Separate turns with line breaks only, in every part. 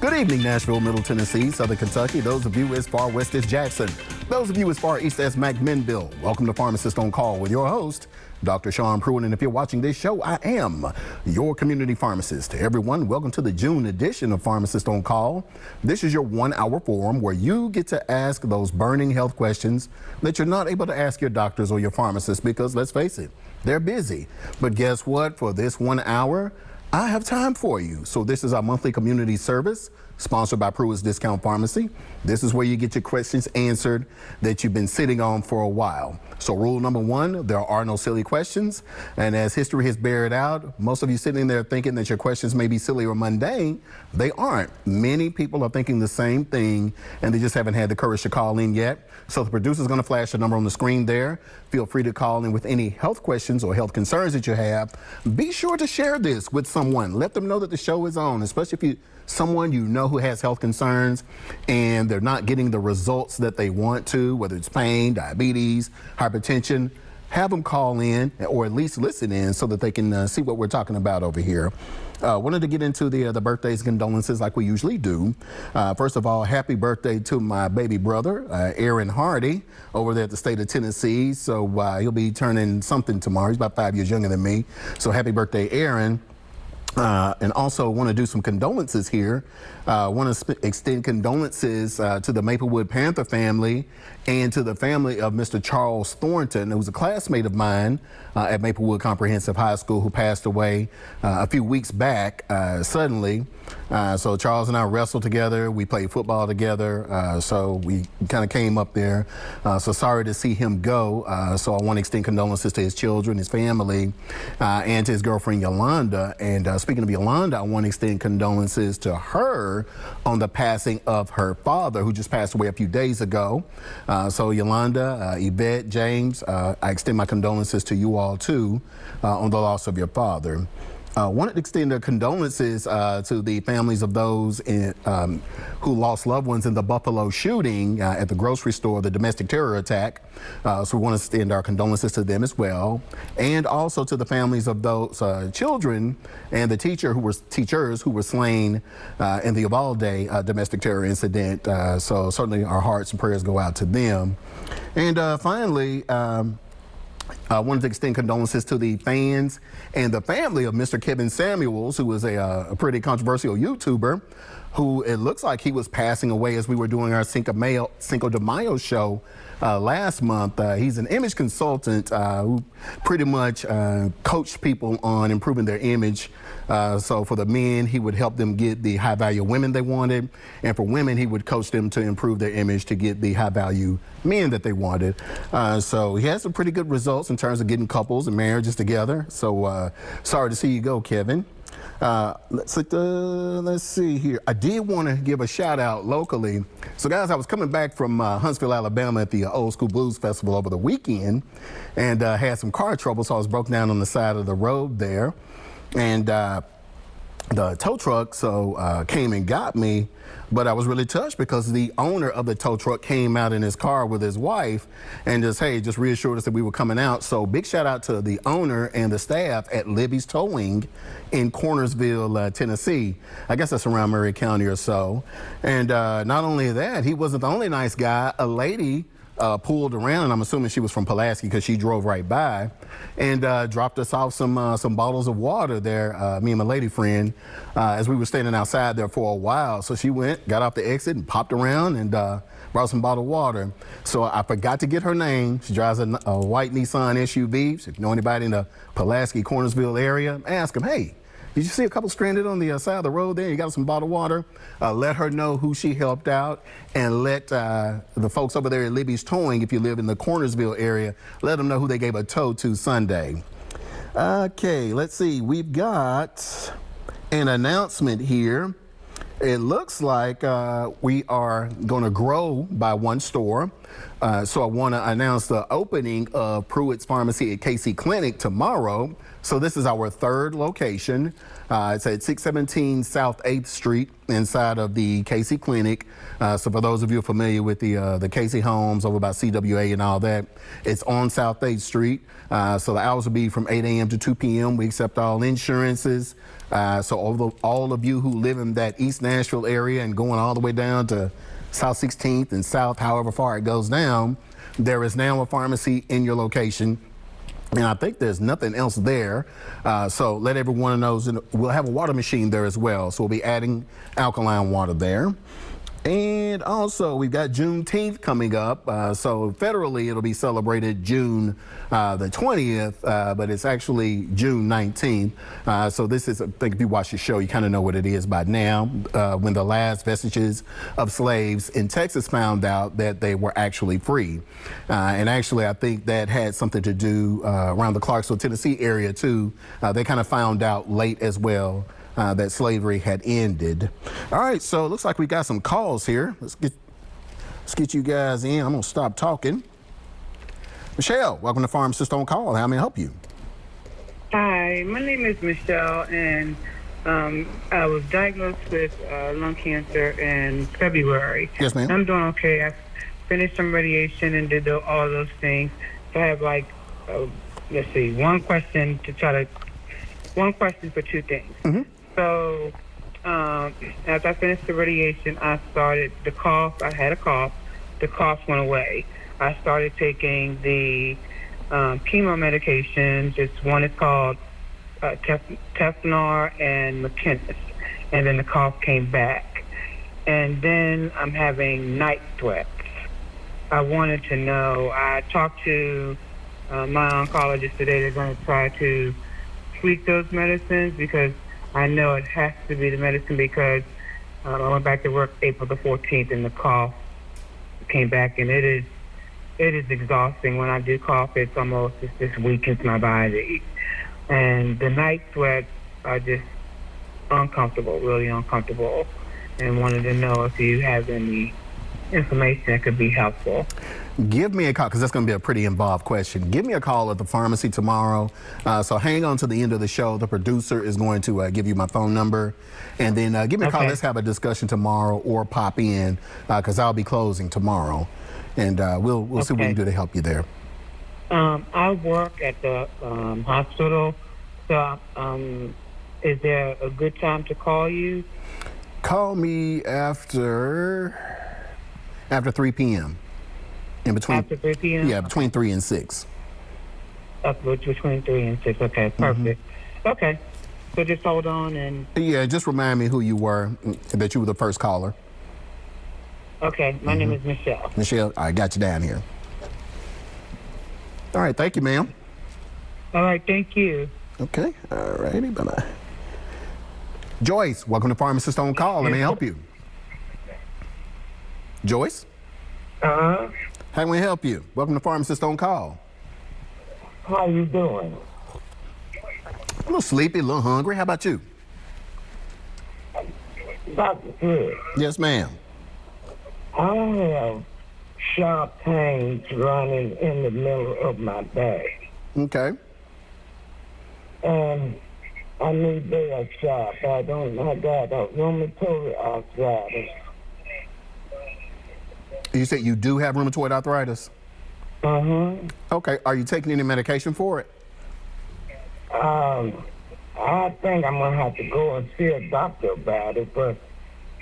Good evening, Nashville, Middle Tennessee, Southern Kentucky. Those of you as far west as Jackson. Those of you as far east as McMinnville. Welcome to Pharmacist on Call with your host, Dr. Shawn Pruitt. And if you're watching this show, I am your community pharmacist. Everyone, welcome to the June edition of Pharmacist on Call. This is your 1-hour forum where you get to ask those burning health questions that you're not able to ask your doctors or your pharmacists because, let's face it, they're busy. But guess what? For this 1 hour, I have time for you. So this is our monthly community service sponsored by Pruitt's Discount Pharmacy. This is where you get your questions answered that you've been sitting on for a while. So rule number 1, there are no silly questions. And as history has bared out, most of you sitting there thinking that your questions may be silly or mundane, they aren't. Many people are thinking the same thing and they just haven't had the courage to call in yet. So the producer's going to flash a number on the screen there. Feel free to call in with any health questions or health concerns that you have. Be sure to share this with someone. Let them know that the show is on, especially if someone you know who has health concerns and they're not getting the results that they want to, whether it's pain, diabetes, hypertension. Have them call in or at least listen in so that they can see what we're talking about over here. Wanted to get into the birthdays and condolences like we usually do. First of all, happy birthday to my baby brother, Aaron Hardy, over there at the state of Tennessee. So he'll be turning something tomorrow. He's about 5 years younger than me. So happy birthday, Aaron. And also want to do some condolences here. Want to extend condolences to the Maplewood Panther family and to the family of Mr. Charles Thornton, who was a classmate of mine at Maplewood Comprehensive High School, who passed away a few weeks back suddenly. So Charles and I wrestled together. We played football together. So we kind of came up there. So sorry to see him go. So I want to extend condolences to his children, his family, and to his girlfriend Yolanda. And speaking of Yolanda, I want to extend condolences to her on the passing of her father, who just passed away a few days ago. So Yolanda, Yvette, James, I extend my condolences to you all too on the loss of your father. Wanted to extend their condolences to the families of those who lost loved ones in the Buffalo shooting at the grocery store, the domestic terror attack. So we want to extend our condolences to them as well. And also to the families of those children and the teachers who were slain in the Uvalde domestic terror incident. So certainly our hearts and prayers go out to them. And finally, I wanted to extend condolences to the fans and the family of Mr. Kevin Samuels, who was a pretty controversial YouTuber, who it looks like he was passing away as we were doing our Cinco de Mayo show last month. He's an image consultant who pretty much coached people on improving their image. So for the men, he would help them get the high-value women they wanted. And for women, he would coach them to improve their image to get the high-value men that they wanted. So he had some pretty good results in terms of getting couples and marriages together. So sorry to see you go, Kevin. Let's see here. I did want to give a shout out locally. So guys, I was coming back from Huntsville, Alabama at the Old School Blues Festival over the weekend and had some car trouble. So I was broke down on the side of the road there. And the tow truck came and got me, but I was really touched because the owner of the tow truck came out in his car with his wife and just reassured us that we were coming out. So big shout out to the owner and the staff at Libby's Towing in Cornersville, Tennessee. I guess that's around Murray County or so. And not only that, he wasn't the only nice guy. A lady pulled around, and I'm assuming she was from Pulaski because she drove right by, and dropped us off some bottles of water there, me and my lady friend, as we were standing outside there for a while. So she went, got off the exit and popped around and brought some bottled water. So I forgot to get her name. She drives a white Nissan SUV. So if you know anybody in the Pulaski, Cornersville area, ask them, hey, did you see a couple stranded on the side of the road there? You got some bottled water? Let her know who she helped out, and let the folks over there at Libby's Towing, if you live in the Cornersville area, let them know who they gave a tow to Sunday. Okay, let's see. We've got an announcement here. It looks like we are going to grow by one store. So I want to announce the opening of Pruitt's Pharmacy at KC Clinic tomorrow. So this is our third location. It's at 617 South 8th Street inside of the KC Clinic. So for those of you familiar with the KC homes over by CWA and all that, it's on South 8th Street. So the hours will be from 8 a.m. to 2 p.m. We accept all insurances. So all of you who live in that East Nashville area and going all the way down to South 16th and South, however far it goes down, there is now a pharmacy in your location. And I think there's nothing else there. So let everyone know we'll have a water machine there as well. So we'll be adding alkaline water there. And also we've got Juneteenth coming up. So federally it'll be celebrated June the 20th, but it's actually June 19th. So this is, I think if you watch the show, you kind of know what it is by now. When the last vestiges of slaves in Texas found out that they were actually free. And actually I think that had something to do around the Clarksville, Tennessee area too. They kind of found out late as well. That slavery had ended. All right, so it looks like we got some calls here. Let's get you guys in. I'm gonna stop talking. Michelle, welcome to Pharmacist on Call. How may I help you?
Hi, my name is Michelle, and I was diagnosed with lung cancer in February.
Yes, ma'am.
I'm doing okay. I finished some radiation and did all those things. So I have let's see, one question for two things.
Mm-hmm.
So, as I finished the radiation, I started the cough. I had a cough. The cough went away. I started taking the chemo medications. One is called Tefnar and McKinnis. And then the cough came back. And then I'm having night sweats. I wanted to know, I talked to my oncologist today. They're going to try to tweak those medicines because I know it has to be the medicine because I went back to work April the 14th and the cough came back, and it is exhausting. When I do cough, it just weakens my body. And the night sweats are just uncomfortable, really uncomfortable, and wanted to know if you have any information that could be helpful.
Give me a call, because that's going to be a pretty involved question. Give me a call at the pharmacy tomorrow. So hang on to the end of the show. The producer is going to give you my phone number. And then give me a call. Let's have a discussion tomorrow or pop in, because I'll be closing tomorrow. And we'll see what we can do to help you there.
I work at the hospital. So is there a good time to call you?
Call me after 3 p.m.
After 3 p.m.?
Yeah, between 3 and 6.
Between 3 and 6. Okay, perfect. Mm-hmm. Okay, so just hold on and...
Yeah, just remind me who you were, that you were the first caller.
Okay, my name is Michelle.
Michelle, I got you down here. All right, thank you, ma'am.
All right, thank you.
Okay, all righty, bye-bye. Joyce, welcome to Pharmacist on Call. Let me help you. Joyce?
Uh-huh.
How can we help you? Welcome to Pharmacist on Call.
How you doing?
A little sleepy, a little hungry. How about you?
Dr. Pruitt.
Yes, ma'am.
I have sharp pains running in the middle of my back.
Okay.
And I need very sharp. I got a rheumatoid arthritis.
You said you do have rheumatoid arthritis?
Uh-huh.
Okay. Are you taking any medication for it?
I think I'm going to have to go and see a doctor about it, but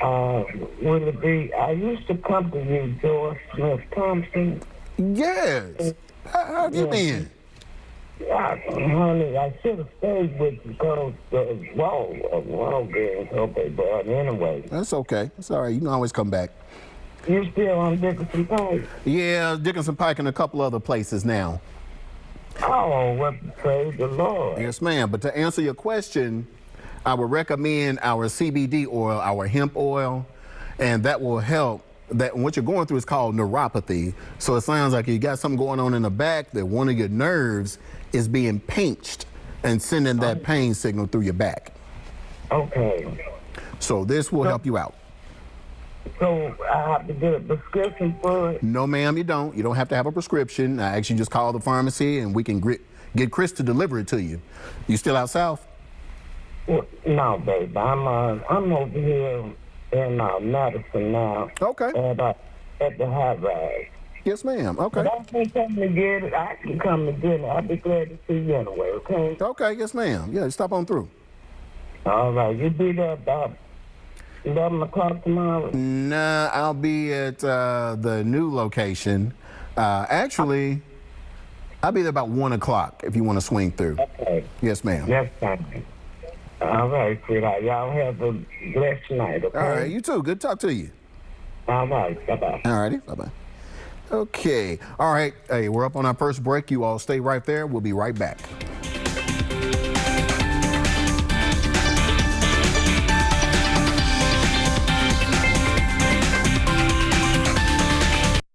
will it be... I used to come to you, George Smith Thompson.
Yes. How have you been?
Yeah, honey, I should have stayed with you because the wall girls okay, but anyway.
That's okay. It's all right. You can always come back.
You still on Dickinson Pike?
Yeah, Dickinson Pike and a couple other places now.
Oh, well, praise the Lord.
Yes, ma'am. But to answer your question, I would recommend our CBD oil, our hemp oil, and that will help. That what you're going through is called neuropathy. So it sounds like you got something going on in the back, that one of your nerves is being pinched and sending that pain signal through your back.
Okay.
So this will help you out.
So I have to get a prescription for it?
No, ma'am, you don't. You don't have to have a prescription. I actually just call the pharmacy and we can get Chris to deliver it to you. You still out south?
Well, no, baby. I'm over here in Madison now.
Okay.
At the high rise.
Yes, ma'am. Okay.
But I can come to get it. I can come to get it. I'll be glad to see you anyway, okay?
Okay, yes, ma'am. Yeah, stop on through.
All right. You be there about 11 o'clock tomorrow?
Nah, I'll be at the new location. Actually, I'll be there about 1 o'clock if you want to swing through.
Okay.
Yes, ma'am.
That's fine. All right, sweetheart. Y'all have a blessed night, okay?
All right, you too. Good to talk to you.
All right. Bye-bye.
All righty. Bye-bye. Okay. All right. Hey, we're up on our first break. You all stay right there. We'll be right back.